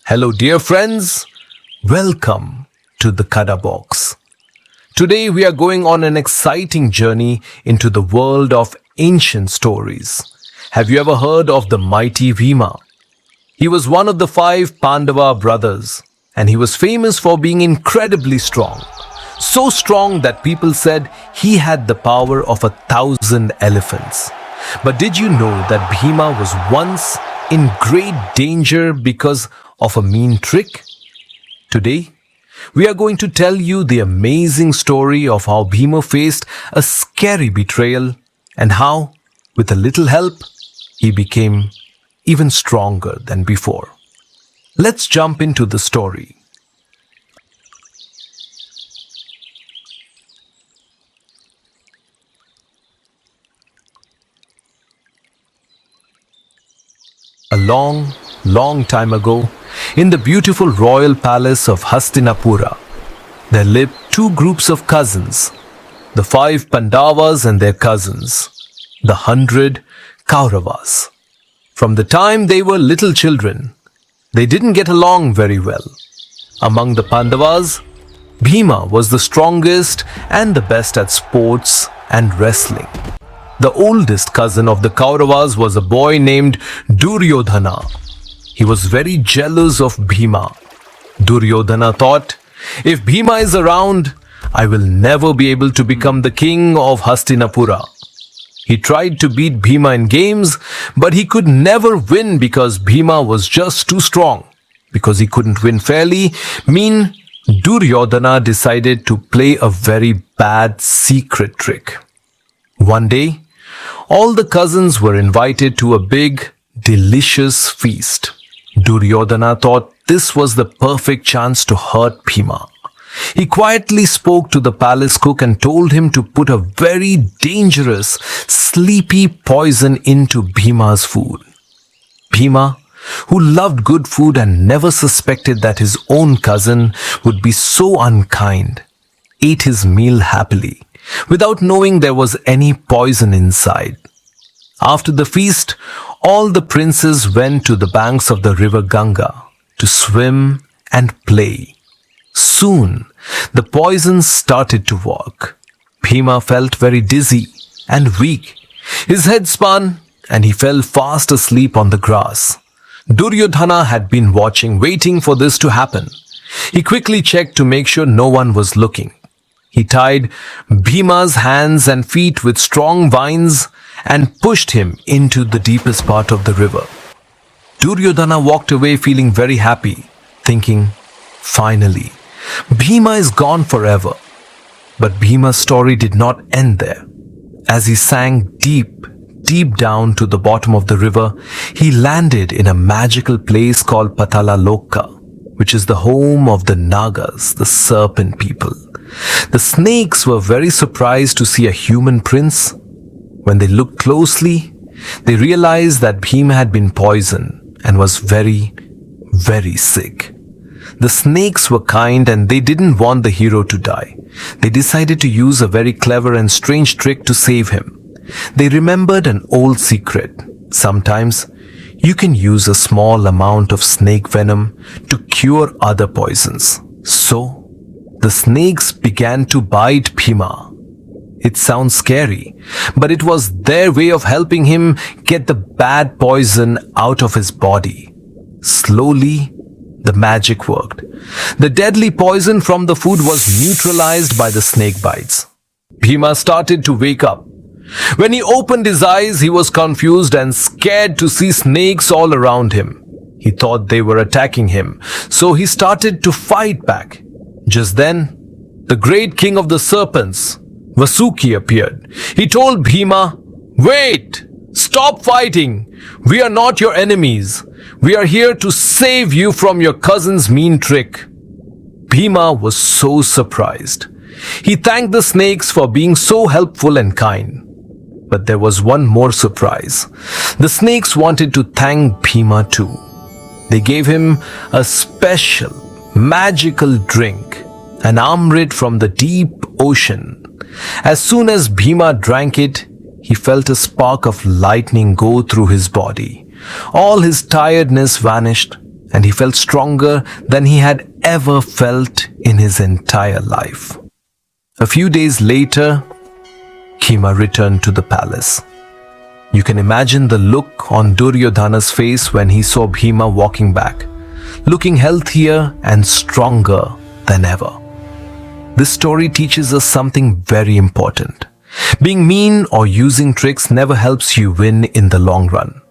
Hello, dear friends. Welcome to the Kadha Box. Today, we are going on an exciting journey into the world of ancient stories. Have you ever heard of the mighty Bhima? He was one of the 5 Pandava brothers, and he was famous for being incredibly strong. So strong that people said he had the power of 1,000 elephants. But did you know that Bhima was once in great danger because of a mean trick? Today, we are going to tell you the amazing story of how Bhima faced a scary betrayal and how, with a little help, he became even stronger than before. Let's jump into the story. A long time ago, in the beautiful royal palace of Hastinapura, there lived 2 groups of cousins, the 5 Pandavas and their cousins, the 100 Kauravas. From the time they were little children, they didn't get along very well. Among the Pandavas, Bhima was the strongest and the best at sports and wrestling. The oldest cousin of the Kauravas was a boy named Duryodhana. He was very jealous of Bhima. Duryodhana thought, if Bhima is around, I will never be able to become the king of Hastinapura. He tried to beat Bhima in games, but he could never win because Bhima was just too strong. Because he couldn't win fairly, Duryodhana decided to play a very bad secret trick. One day, all the cousins were invited to a big, delicious feast. Duryodhana thought this was the perfect chance to hurt Bhima. He quietly spoke to the palace cook and told him to put a very dangerous, sleepy poison into Bhima's food. Bhima, who loved good food and never suspected that his own cousin would be so unkind, ate his meal happily, without knowing there was any poison inside. After the feast, all the princes went to the banks of the river Ganga to swim and play. Soon, the poison started to work. Bhima felt very dizzy and weak. His head spun and he fell fast asleep on the grass. Duryodhana had been watching, waiting for this to happen. He quickly checked to make sure no one was looking. He tied Bhima's hands and feet with strong vines and pushed him into the deepest part of the river. Duryodhana walked away feeling very happy, thinking, finally, Bhima is gone forever. But Bhima's story did not end there. As he sank deep down to the bottom of the river, he landed in a magical place called Loka, which is the home of the Nagas, the serpent people. The snakes were very surprised to see a human prince. When they looked closely, they realized that Bhima had been poisoned and was very sick. The snakes were kind and they didn't want the hero to die. They decided to use a very clever and strange trick to save him. They remembered an old secret. Sometimes you can use a small amount of snake venom to cure other poisons. So, the snakes began to bite Bhima. It sounds scary, but it was their way of helping him get the bad poison out of his body. Slowly, the magic worked. The deadly poison from the food was neutralized by the snake bites. Bhima started to wake up. When he opened his eyes, he was confused and scared to see snakes all around him. He thought they were attacking him, so he started to fight back. Just then, the great king of the serpents, Vasuki, appeared. He told Bhima, "Wait! Stop fighting! We are not your enemies. We are here to save you from your cousin's mean trick." Bhima was so surprised. He thanked the snakes for being so helpful and kind. But there was one more surprise. The snakes wanted to thank Bhima too. They gave him a special, magical drink, an amrit from the deep ocean. As soon as Bhima drank it, he felt a spark of lightning go through his body. All his tiredness vanished and he felt stronger than he had ever felt in his entire life. A few days later, Bhima returned to the palace. You can imagine the look on Duryodhana's face when he saw Bhima walking back, looking healthier and stronger than ever. This story teaches us something very important. Being mean or using tricks never helps you win in the long run.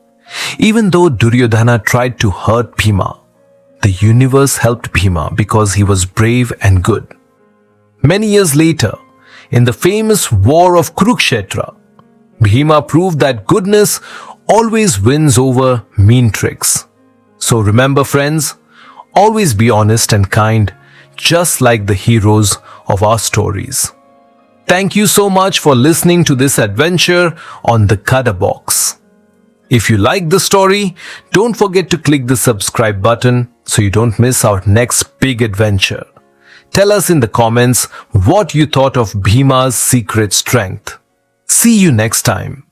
Even though Duryodhana tried to hurt Bhima, the universe helped Bhima because he was brave and good. Many years later, in the famous war of Kurukshetra, Bhima proved that goodness always wins over mean tricks. So remember, friends, always be honest and kind, just like the heroes of our stories. Thank you so much for listening to this adventure on the Kadha Box. If you like the story, don't forget to click the subscribe button so you don't miss our next big adventure. Tell us in the comments what you thought of Bhima's secret strength. See you next time.